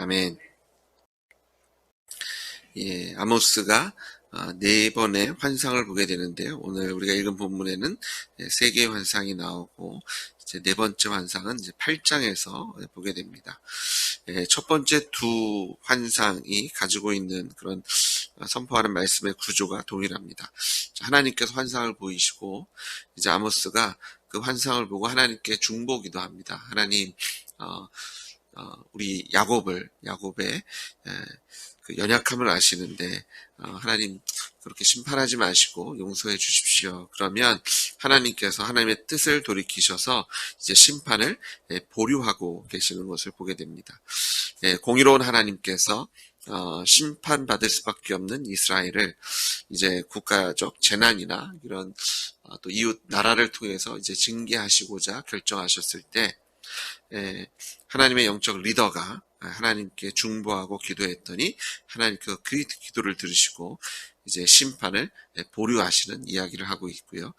아멘. 예, 아모스가 네 번의 환상을 보게 되는데요. 오늘 우리가 읽은 본문에는 세 개의 환상이 나오고 이제 네 번째 환상은 이제 8장에서 보게 됩니다. 첫 번째 두 환상이 가지고 있는 그런 선포하는 말씀의 구조가 동일합니다. 하나님께서 환상을 보이시고 이제 아모스가 그 환상을 보고 하나님께 중보기도 합니다. 하나님, 우리 야곱의 그 연약함을 아시는데 하나님 그렇게 심판하지 마시고 용서해 주십시오. 그러면 하나님께서 하나님의 뜻을 돌이키셔서 이제 심판을 보류하고 계시는 것을 보게 됩니다. 공의로운 하나님께서 심판받을 수밖에 없는 이스라엘을 이제 국가적 재난이나 이런 또 이웃 나라를 통해서 이제 징계하시고자 결정하셨을 때 하나님의 영적 리더가 하나님께 중보하고 기도했더니 하나님께서 그 기도를 들으시고 이제 심판을 보류하시는 이야기를 하고 있고요.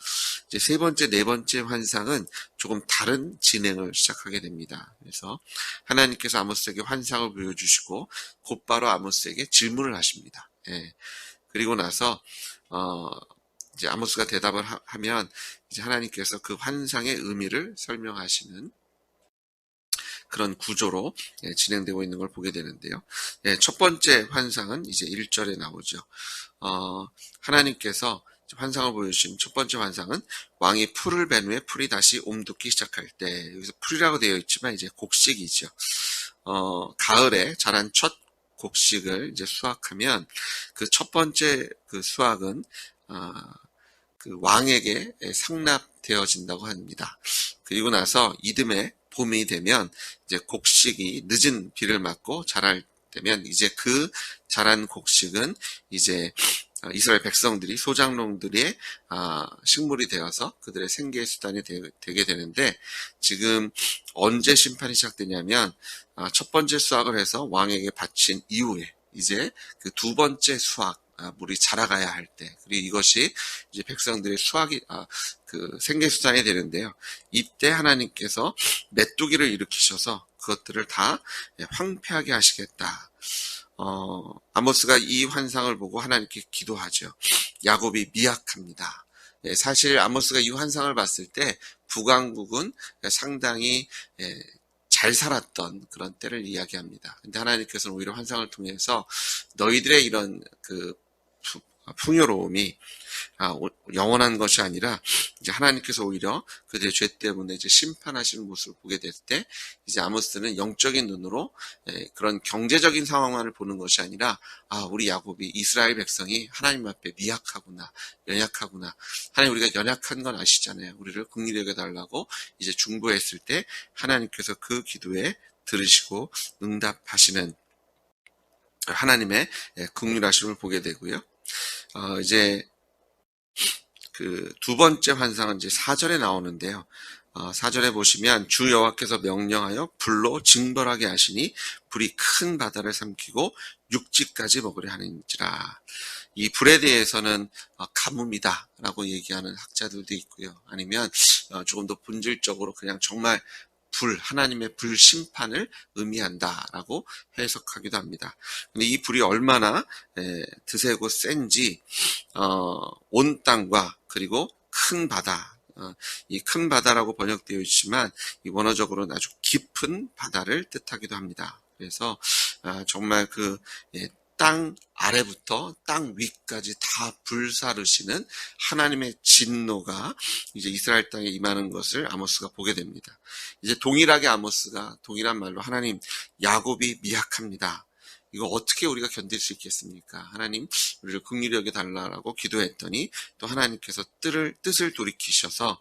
이제 세 번째, 네 번째 환상은 조금 다른 진행을 시작하게 됩니다. 그래서 하나님께서 아모스에게 환상을 보여주시고 곧바로 아모스에게 질문을 하십니다. 그리고 나서 이제 아모스가 대답을 하면 이제 하나님께서 그 환상의 의미를 설명하시는 그런 구조로 진행되고 있는 걸 보게 되는데요. 첫 번째 환상은 이제 1절에 나오죠. 하나님께서 환상을 보여주신 첫 번째 환상은 왕이 풀을 벤 후에 풀이 다시 옴돋기 시작할 때, 여기서 풀이라고 되어 있지만 이제 곡식이죠. 가을에 자란 첫 곡식을 이제 수확하면 그 첫 번째 그 수확은 그 왕에게 상납되어진다고 합니다. 그리고 나서 이듬해 봄이 되면 이제 곡식이 늦은 비를 맞고 자랄 때면 이제 그 자란 곡식은 이제 이스라엘 백성들이 소장농들의 식물이 되어서 그들의 생계의 수단이 되게 되는데, 지금 언제 심판이 시작되냐면 첫 번째 수확을 해서 왕에게 바친 이후에 이제 그 두 번째 수확 물이 자라가야 할 때, 그리고 이것이 이제 백성들의 그 생계수단이 되는데요. 이때 하나님께서 메뚜기를 일으키셔서 그것들을 다 황폐하게 하시겠다. 아모스가 이 환상을 보고 하나님께 기도하죠. 야곱이 미약합니다. 사실 아모스가 이 환상을 봤을 때 북왕국은 상당히 잘 살았던 그런 때를 이야기합니다. 근데 하나님께서는 오히려 환상을 통해서 너희들의 이런 그 풍요로움이 영원한 것이 아니라 이제 하나님께서 오히려 그들의 죄 때문에 이제 심판하시는 모습을 보게 될 때, 이제 아모스는 영적인 눈으로 그런 경제적인 상황만을 보는 것이 아니라 우리 야곱이, 이스라엘 백성이 하나님 앞에 미약하구나, 연약하구나. 하나님, 우리가 연약한 건 아시잖아요. 우리를 긍휼히 여겨달라고 이제 중보했을 때 하나님께서 그 기도에 들으시고 응답하시는 하나님의 긍휼하심을 보게 되고요. 이제 그 두 번째 환상은 이제 4절에 나오는데요. 4절에 보시면 주 여호와께서 명령하여 불로 징벌하게 하시니 불이 큰 바다를 삼키고 육지까지 먹으려 하는지라. 이 불에 대해서는 가뭄이다 라고 얘기하는 학자들도 있고요. 아니면 조금 더 본질적으로 그냥 정말 하나님의 불 심판을 의미한다라고 해석하기도 합니다. 근데 이 불이 얼마나 드세고 센지 온 땅과 그리고 큰 바다, 이 큰 바다라고 번역되어 있지만 이 원어적으로는 아주 깊은 바다를 뜻하기도 합니다. 그래서 정말 그 땅 아래부터 땅 위까지 다 불사르시는 하나님의 진노가 이제 이스라엘 땅에 임하는 것을 아모스가 보게 됩니다. 이제 동일하게 아모스가 동일한 말로 하나님, 야곱이 미약합니다. 이거 어떻게 우리가 견딜 수 있겠습니까? 하나님, 우리를 긍휼히 여겨달라고 기도했더니 또 하나님께서 뜻을 돌이키셔서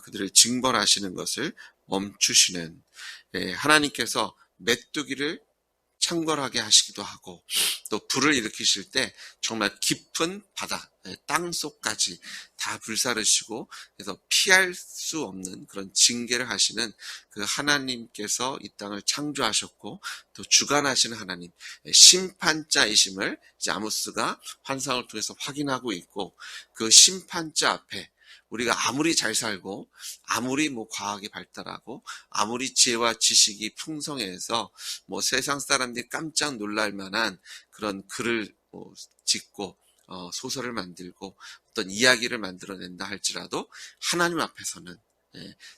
그들을 징벌하시는 것을 멈추시는, 하나님께서 메뚜기를 창궐하게 하시기도 하고, 또 불을 일으키실 때 정말 깊은 바다, 땅속까지 다 불사르시고, 그래서 피할 수 없는 그런 징계를 하시는 그 하나님께서 이 땅을 창조하셨고 또 주관하시는 하나님, 심판자이심을 이제 아모스가 환상을 통해서 확인하고 있고, 그 심판자 앞에 우리가 아무리 잘 살고 아무리 과학이 발달하고 아무리 지혜와 지식이 풍성해서 세상 사람들이 깜짝 놀랄 만한 그런 글을 짓고 소설을 만들고 어떤 이야기를 만들어낸다 할지라도 하나님 앞에서는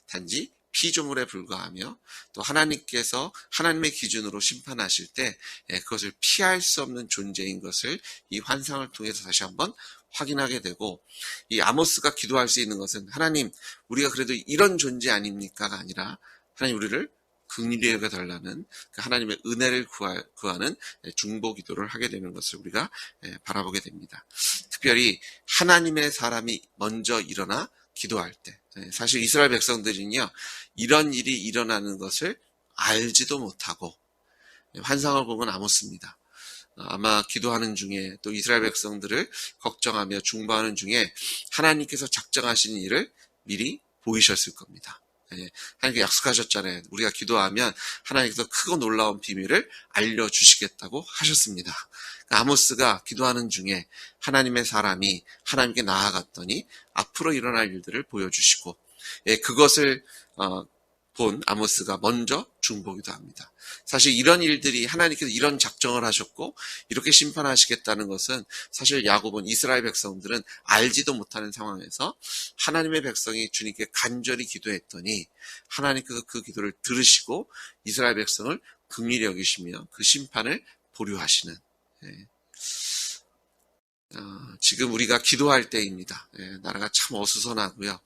단지 피조물에 불과하며 또 하나님께서 하나님의 기준으로 심판하실 때 그것을 피할 수 없는 존재인 것을 이 환상을 통해서 다시 한번 확인하게 되고, 이 아모스가 기도할 수 있는 것은 하나님 우리가 그래도 이런 존재 아닙니까가 아니라 하나님 우리를 긍휼히 여겨달라는 하나님의 은혜를 구하는 중보 기도를 하게 되는 것을 우리가 바라보게 됩니다. 특별히 하나님의 사람이 먼저 일어나 기도할 때, 사실 이스라엘 백성들은요 이런 일이 일어나는 것을 알지도 못하고 환상을 본 건 아모스입니다. 아마 기도하는 중에 또 이스라엘 백성들을 걱정하며 중보하는 중에 하나님께서 작정하신 일을 미리 보이셨을 겁니다. 하나님께 약속하셨잖아요. 우리가 기도하면 하나님께서 크고 놀라운 비밀을 알려주시겠다고 하셨습니다. 아모스가 기도하는 중에 하나님의 사람이 하나님께 나아갔더니 앞으로 일어날 일들을 보여주시고, 그것을 본 아모스가 먼저 중보기도 합니다. 사실 이런 일들이 하나님께서 이런 작정을 하셨고 이렇게 심판하시겠다는 것은 사실 야곱은 이스라엘 백성들은 알지도 못하는 상황에서 하나님의 백성이 주님께 간절히 기도했더니 하나님께서 그 기도를 들으시고 이스라엘 백성을 긍휼히 여기시며 그 심판을 보류하시는, 지금 우리가 기도할 때입니다. 나라가 참 어수선하고요.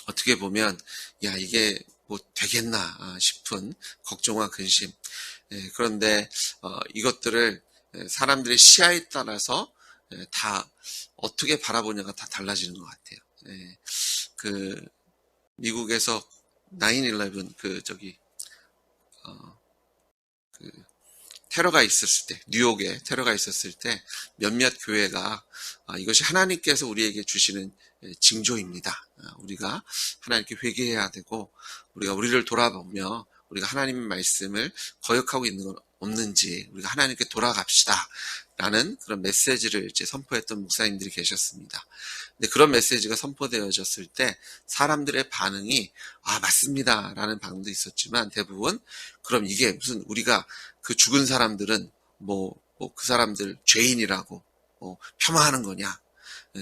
어떻게 보면 이게 되겠나 싶은 걱정과 근심. 그런데 이것들을 사람들의 시야에 따라서 다 어떻게 바라보냐가 다 달라지는 것 같아요. 미국에서 9/11 테러가 있었을 때, 뉴욕에 테러가 있었을 때 몇몇 교회가 이것이 하나님께서 우리에게 주시는 징조입니다. 우리가 하나님께 회개해야 되고 우리가 우리를 돌아보며 우리가 하나님의 말씀을 거역하고 있는 건 없는지 우리가 하나님께 돌아갑시다 라는 그런 메시지를 선포했던 목사님들이 계셨습니다. 근데 그런 메시지가 선포되어졌을 때 사람들의 반응이 맞습니다 라는 반응도 있었지만, 대부분 그럼 이게 무슨 우리가 그 죽은 사람들은 그 사람들 죄인이라고 폄하하는 거냐,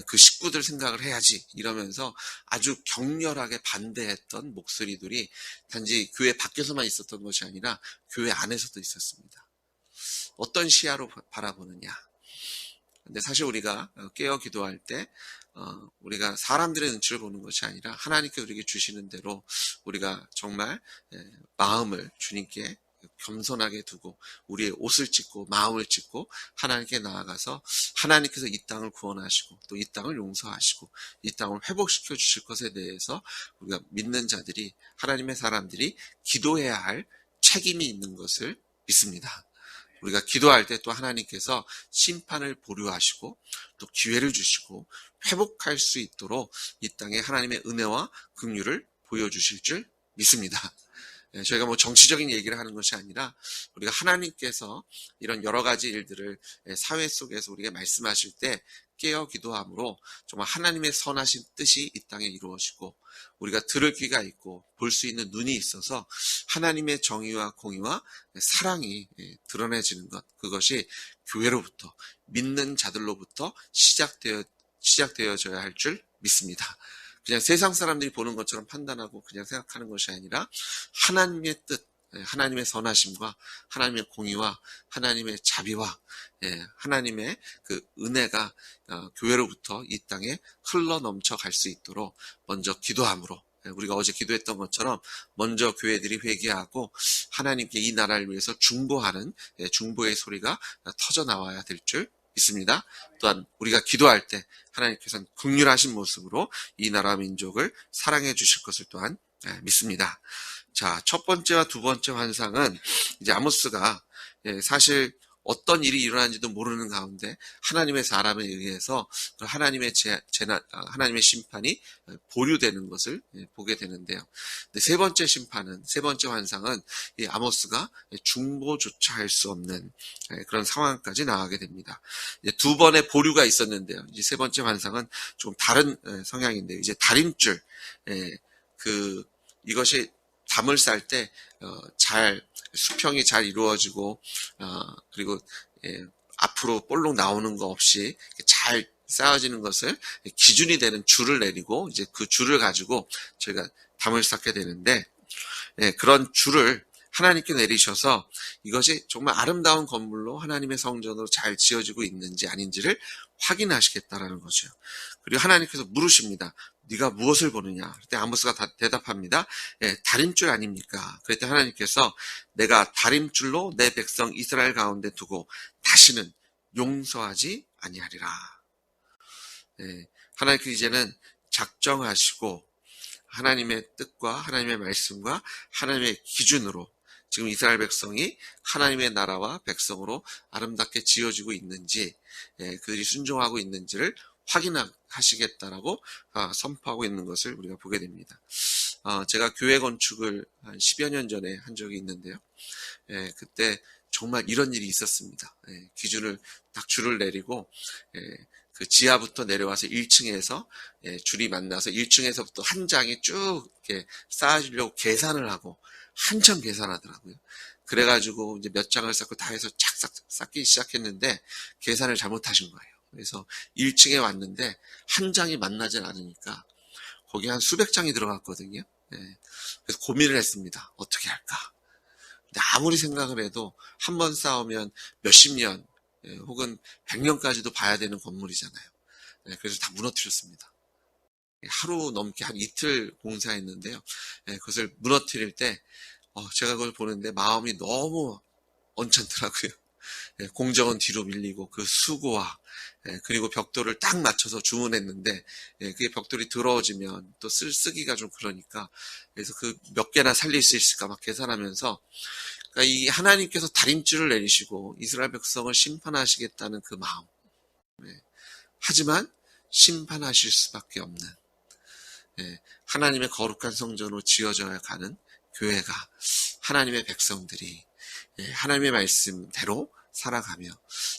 그 식구들 생각을 해야지 이러면서 아주 격렬하게 반대했던 목소리들이 단지 교회 밖에서만 있었던 것이 아니라 교회 안에서도 있었습니다. 어떤 시야로 바라보느냐. 근데 사실 우리가 깨어 기도할 때 우리가 사람들의 눈치를 보는 것이 아니라 하나님께 우리에게 주시는 대로 우리가 정말 마음을 주님께 겸손하게 두고 우리의 옷을 찢고 마음을 찢고 하나님께 나아가서 하나님께서 이 땅을 구원하시고 또 이 땅을 용서하시고 이 땅을 회복시켜 주실 것에 대해서 우리가 믿는 자들이, 하나님의 사람들이 기도해야 할 책임이 있는 것을 믿습니다. 우리가 기도할 때 또 하나님께서 심판을 보류하시고 또 기회를 주시고 회복할 수 있도록 이 땅에 하나님의 은혜와 긍휼을 보여주실 줄 믿습니다. 저희가 정치적인 얘기를 하는 것이 아니라 우리가 하나님께서 이런 여러 가지 일들을 사회 속에서 우리가 말씀하실 때 깨어 기도함으로 정말 하나님의 선하신 뜻이 이 땅에 이루어지고 우리가 들을 귀가 있고 볼 수 있는 눈이 있어서 하나님의 정의와 공의와 사랑이 드러내지는 것, 그것이 교회로부터 믿는 자들로부터 시작되어져야 할 줄 믿습니다. 그냥 세상 사람들이 보는 것처럼 판단하고 그냥 생각하는 것이 아니라 하나님의 뜻, 하나님의 선하심과 하나님의 공의와 하나님의 자비와 하나님의 그 은혜가 교회로부터 이 땅에 흘러 넘쳐 갈 수 있도록 먼저 기도함으로, 우리가 어제 기도했던 것처럼 먼저 교회들이 회개하고 하나님께 이 나라를 위해서 중보하는 중보의 소리가 터져 나와야 될 줄 있습니다. 또한 우리가 기도할 때 하나님께서는 긍휼하신 모습으로 이 나라 민족을 사랑해 주실 것을 또한 믿습니다. 자, 첫 번째와 두 번째 환상은 이제 아모스가 사실 어떤 일이 일어난지도 모르는 가운데 하나님의 사람에 의해서 하나님의 심판이 보류되는 것을 보게 되는데요. 세 번째 심판은, 세 번째 환상은 이 아모스가 중보조차 할 수 없는 그런 상황까지 나가게 됩니다. 두 번의 보류가 있었는데요. 이제 세 번째 환상은 좀 다른 성향인데요. 이제 다림줄, 이것이 담을 쌀 때 수평이 잘 이루어지고 그리고 앞으로 볼록 나오는 거 없이 잘 쌓아지는 것을 기준이 되는 줄을 내리고 이제 그 줄을 가지고 저희가 담을 쌓게 되는데 그런 줄을 하나님께 내리셔서 이것이 정말 아름다운 건물로 하나님의 성전으로 잘 지어지고 있는지 아닌지를 확인하시겠다라는 거죠. 그리고 하나님께서 물으십니다. 네가 무엇을 보느냐? 그때 아모스가 대답합니다. 다림줄 아닙니까? 그랬더니 하나님께서 내가 다림줄로 내 백성 이스라엘 가운데 두고 다시는 용서하지 아니하리라. 하나님께서 이제는 작정하시고 하나님의 뜻과 하나님의 말씀과 하나님의 기준으로 지금 이스라엘 백성이 하나님의 나라와 백성으로 아름답게 지어지고 있는지 그들이 순종하고 있는지를 확인하시겠다라고 선포하고 있는 것을 우리가 보게 됩니다. 제가 교회 건축을 한 10여 년 전에 한 적이 있는데요. 그때 정말 이런 일이 있었습니다. 기준을 딱 줄을 내리고 그 지하부터 내려와서 1층에서 줄이 만나서 1층에서부터 한 장이 쭉 이렇게 쌓아주려고 계산을 하고 한참 계산하더라고요. 그래가지고 이제 몇 장을 쌓고 다 해서 착 쌓기 시작했는데 계산을 잘못하신 거예요. 그래서 1층에 왔는데 한 장이 만나질 않으니까 거기 한 수백 장이 들어갔거든요. 그래서 고민을 했습니다. 어떻게 할까? 근데 아무리 생각을 해도 한 번 쌓으면 몇십 년 혹은 100년까지도 봐야 되는 건물이잖아요. 그래서 다 무너뜨렸습니다. 하루 넘게 한 이틀 공사했는데요. 그것을 무너뜨릴 때 제가 그걸 보는데 마음이 너무 언짢더라고요. 공정은 뒤로 밀리고 그 수고와 그리고 벽돌을 딱 맞춰서 주문했는데 그게 벽돌이 더러워지면 또 쓰기가 좀 그러니까 그래서 그 몇 개나 살릴 수 있을까 막 계산하면서 그러니까 이 하나님께서 다림줄을 내리시고 이스라엘 백성을 심판하시겠다는 그 마음. 하지만 심판하실 수밖에 없는 하나님의 거룩한 성전으로 지어져야 가는 교회가 하나님의 백성들이 하나님의 말씀대로 살아가며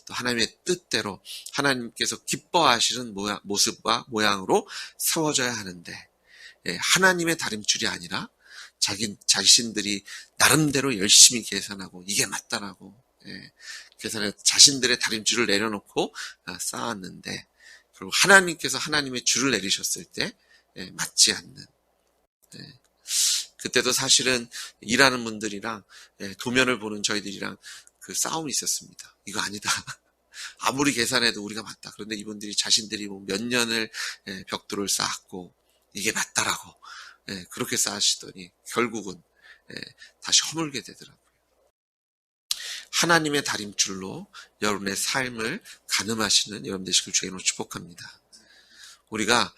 또 하나님의 뜻대로 하나님께서 기뻐하시는 모습과 모양으로 세워져야 하는데 하나님의 다림줄이 아니라 자신들이 나름대로 열심히 계산하고 이게 맞다라고 계산해 자신들의 다림줄을 내려놓고 쌓았는데 그리고 하나님께서 하나님의 줄을 내리셨을 때 맞지 않는 그때도 사실은 일하는 분들이랑 도면을 보는 저희들이랑 그 싸움이 있었습니다. 이거 아니다. 아무리 계산해도 우리가 맞다. 그런데 이분들이 자신들이 뭐 몇 년을 벽돌을 쌓았고 이게 맞다라고 그렇게 쌓으시더니 결국은 다시 허물게 되더라고요. 하나님의 다림줄로 여러분의 삶을 가늠하시는 여러분 되시길 주의로 축복합니다. 우리가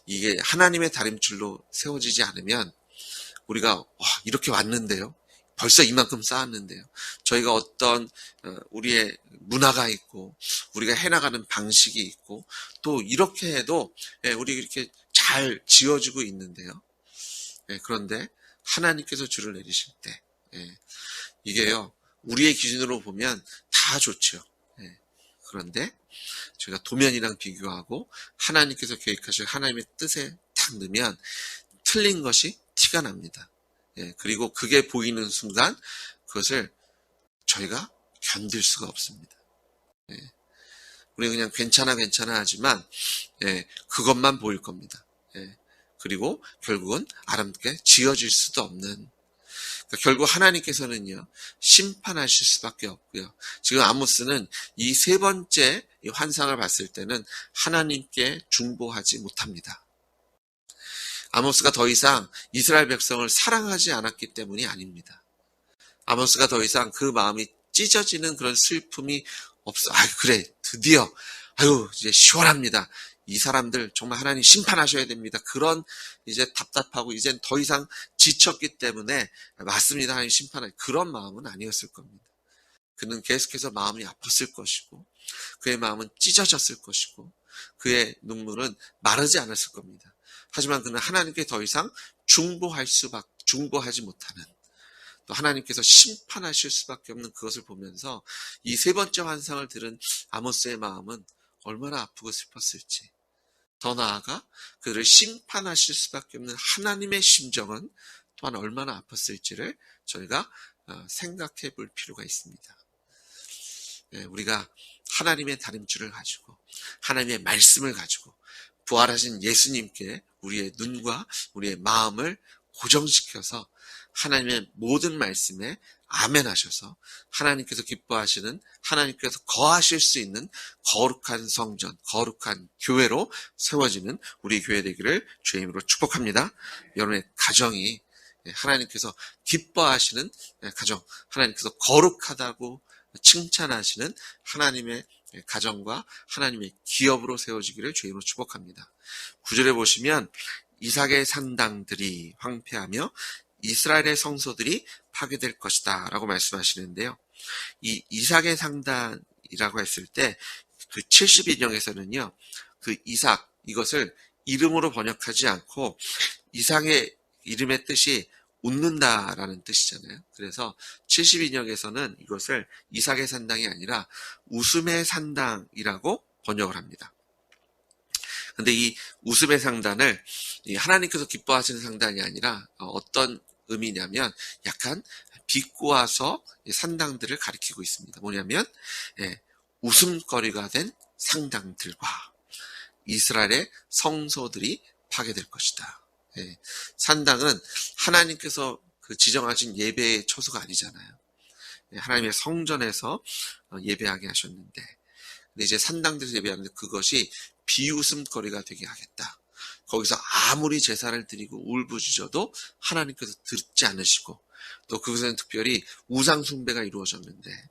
이게 하나님의 다림줄로 세워지지 않으면 우리가 이렇게 왔는데요. 벌써 이만큼 쌓았는데요. 저희가 어떤 우리의 문화가 있고 우리가 해나가는 방식이 있고 또 이렇게 해도 우리 이렇게 잘 지어지고 있는데요. 그런데 하나님께서 줄을 내리실 때 이게요. 우리의 기준으로 보면 다 좋죠. 그런데 저희가 도면이랑 비교하고 하나님께서 계획하실 하나님의 뜻에 딱 넣으면 틀린 것이 티가 납니다. 그리고 그게 보이는 순간 그것을 저희가 견딜 수가 없습니다. 우리 그냥 괜찮아 하지만 그것만 보일 겁니다. 그리고 결국은 아름답게 지어질 수도 없는 그러니까 결국 하나님께서는요 심판하실 수밖에 없고요. 지금 아모스는 이 세 번째 환상을 봤을 때는 하나님께 중보하지 못합니다. 아모스가 더 이상 이스라엘 백성을 사랑하지 않았기 때문이 아닙니다. 아모스가 더 이상 그 마음이 찢어지는 그런 슬픔이 없어. 그래 드디어 이제 시원합니다. 이 사람들 정말 하나님 심판하셔야 됩니다. 그런 이제 답답하고 이젠 더 이상 지쳤기 때문에 맞습니다. 하나님 심판할 그런 마음은 아니었을 겁니다. 그는 계속해서 마음이 아팠을 것이고 그의 마음은 찢어졌을 것이고 그의 눈물은 마르지 않았을 겁니다. 하지만 그는 하나님께 더 이상 중보하지 못하는, 또 하나님께서 심판하실 수밖에 없는 그것을 보면서 이 세 번째 환상을 들은 아모스의 마음은 얼마나 아프고 슬펐을지, 더 나아가 그를 심판하실 수밖에 없는 하나님의 심정은 또한 얼마나 아팠을지를 저희가 생각해 볼 필요가 있습니다. 우리가 하나님의 다림줄을 가지고 하나님의 말씀을 가지고 부활하신 예수님께 우리의 눈과 우리의 마음을 고정시켜서 하나님의 모든 말씀에 아멘하셔서 하나님께서 기뻐하시는, 하나님께서 거하실 수 있는 거룩한 성전, 거룩한 교회로 세워지는 우리 교회 되기를 주의 이름으로 축복합니다. 여러분의 가정이 하나님께서 기뻐하시는 가정, 하나님께서 거룩하다고 칭찬하시는 하나님의 가정과 하나님의 기업으로 세워지기를 주의 이름으로 축복합니다. 9절에 보시면 이삭의 산당들이 황폐하며 이스라엘의 성소들이 파괴될 것이다 라고 말씀하시는데요. 이 이삭의 산당이라고 했을 때 그 72년에서는요, 그 이삭, 이것을 이름으로 번역하지 않고 이삭의 이름의 뜻이 웃는다라는 뜻이잖아요. 그래서 72년에서는 이것을 이삭의 산당이 아니라 웃음의 산당이라고 번역을 합니다. 근데 이 웃음의 상단을 하나님께서 기뻐하시는 상단이 아니라 어떤 의미냐면 약간 비꼬아서 산당들을 가리키고 있습니다. 뭐냐면 웃음거리가 된 상당들과 이스라엘의 성소들이 파괴될 것이다. 산당은 하나님께서 그 지정하신 예배의 처소가 아니잖아요. 하나님의 성전에서 예배하게 하셨는데, 근데 이제 산당들에서 예배하는데 그것이 비웃음거리가 되게 하겠다. 거기서 아무리 제사를 드리고 울부짖어도 하나님께서 듣지 않으시고, 또 그것은 특별히 우상 숭배가 이루어졌는데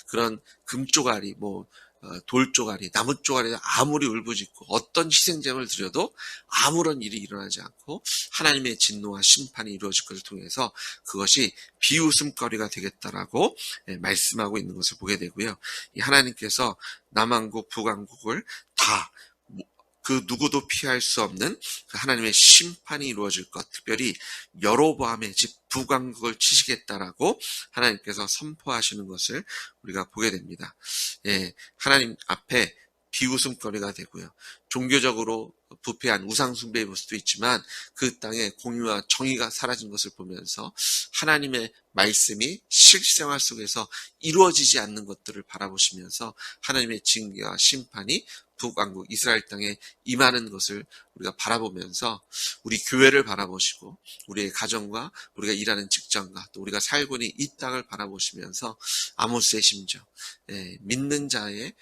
그런 금쪼가리, 돌쪼가리, 나무쪼가리 아무리 울부짖고 어떤 희생제물을 드려도 아무런 일이 일어나지 않고 하나님의 진노와 심판이 이루어질 것을 통해서 그것이 비웃음거리가 되겠다라고 말씀하고 있는 것을 보게 되고요. 이 하나님께서 남왕국, 북왕국을 다 그 누구도 피할 수 없는 하나님의 심판이 이루어질 것, 특별히 여로보암의 집 북왕국을 치시겠다라고 하나님께서 선포하시는 것을 우리가 보게 됩니다. 하나님 앞에 비웃음거리가 되고요. 종교적으로 부패한 우상숭배의 모습도 있지만 그 땅에 공의와 정의가 사라진 것을 보면서 하나님의 말씀이 실생활 속에서 이루어지지 않는 것들을 바라보시면서 하나님의 징계와 심판이 북왕국 이스라엘 땅에 임하는 것을 우리가 바라보면서 우리 교회를 바라보시고 우리의 가정과 우리가 일하는 직장과 또 우리가 살고 있는 이 땅을 바라보시면서 아모스의 심정, 믿는 자의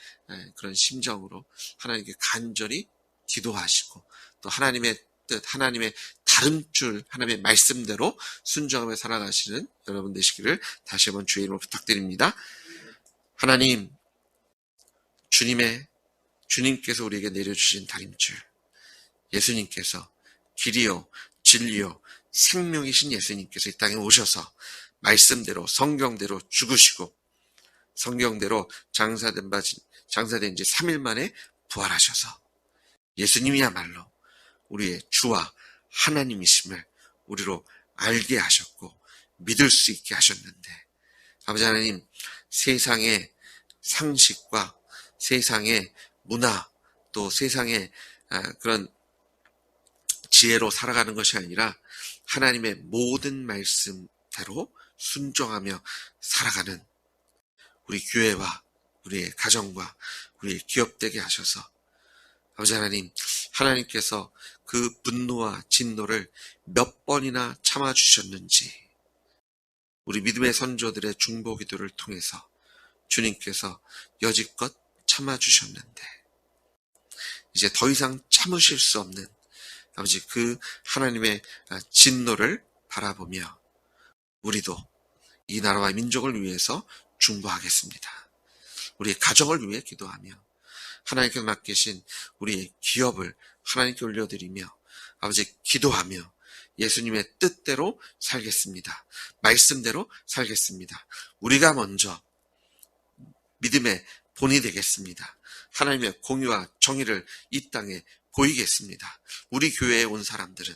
그런 심정으로 하나님께 간절히 기도하시고 또 하나님의 뜻, 하나님의 다름줄, 하나님의 말씀대로 순종하며 살아가시는 여러분 되시기를 다시 한번 주의 이름으로 부탁드립니다. 하나님, 주님께서 우리에게 내려주신 다림줄, 예수님께서 길이요 진리요 생명이신 예수님께서 이 땅에 오셔서 말씀대로 성경대로 죽으시고 성경대로 장사된 지 3일 만에 부활하셔서 예수님이야말로 우리의 주와 하나님이심을 우리로 알게 하셨고 믿을 수 있게 하셨는데, 아버지 하나님, 세상의 상식과 세상의 문화, 또 세상의 그런 지혜로 살아가는 것이 아니라 하나님의 모든 말씀대로 순종하며 살아가는 우리 교회와 우리의 가정과 우리의 기업 되게 하셔서, 아버지 하나님, 하나님께서 그 분노와 진노를 몇 번이나 참아주셨는지 우리 믿음의 선조들의 중보 기도를 통해서 주님께서 여지껏 참아주셨는데 이제 더 이상 참으실 수 없는 아버지 그 하나님의 진노를 바라보며 우리도 이 나라와 민족을 위해서 중보하겠습니다. 우리의 가정을 위해 기도하며 하나님께 맡기신 우리의 기업을 하나님께 올려드리며 아버지 기도하며 예수님의 뜻대로 살겠습니다. 말씀대로 살겠습니다. 우리가 먼저 믿음의 본이 되겠습니다. 하나님의 공의와 정의를 이 땅에 보이겠습니다. 우리 교회에 온 사람들은,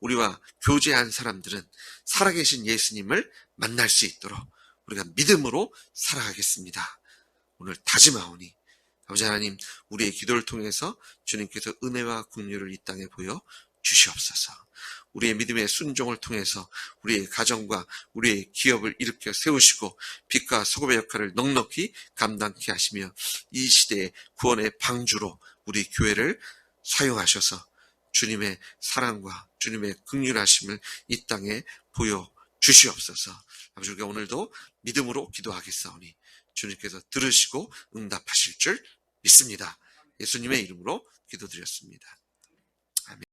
우리와 교제한 사람들은 살아계신 예수님을 만날 수 있도록 우리가 믿음으로 살아가겠습니다. 오늘 다짐하오니 아버지 하나님, 우리의 기도를 통해서 주님께서 은혜와 긍휼을 이 땅에 보여 주시옵소서. 우리의 믿음의 순종을 통해서 우리의 가정과 우리의 기업을 일으켜 세우시고 빛과 소금의 역할을 넉넉히 감당케 하시며 이 시대의 구원의 방주로 우리 교회를 사용하셔서 주님의 사랑과 주님의 긍휼하심을 이 땅에 보여 주시옵소서. 아버지, 우리가 오늘도 믿음으로 기도하겠사오니 주님께서 들으시고 응답하실 줄 믿습니다. 예수님의 이름으로 기도드렸습니다. 아멘.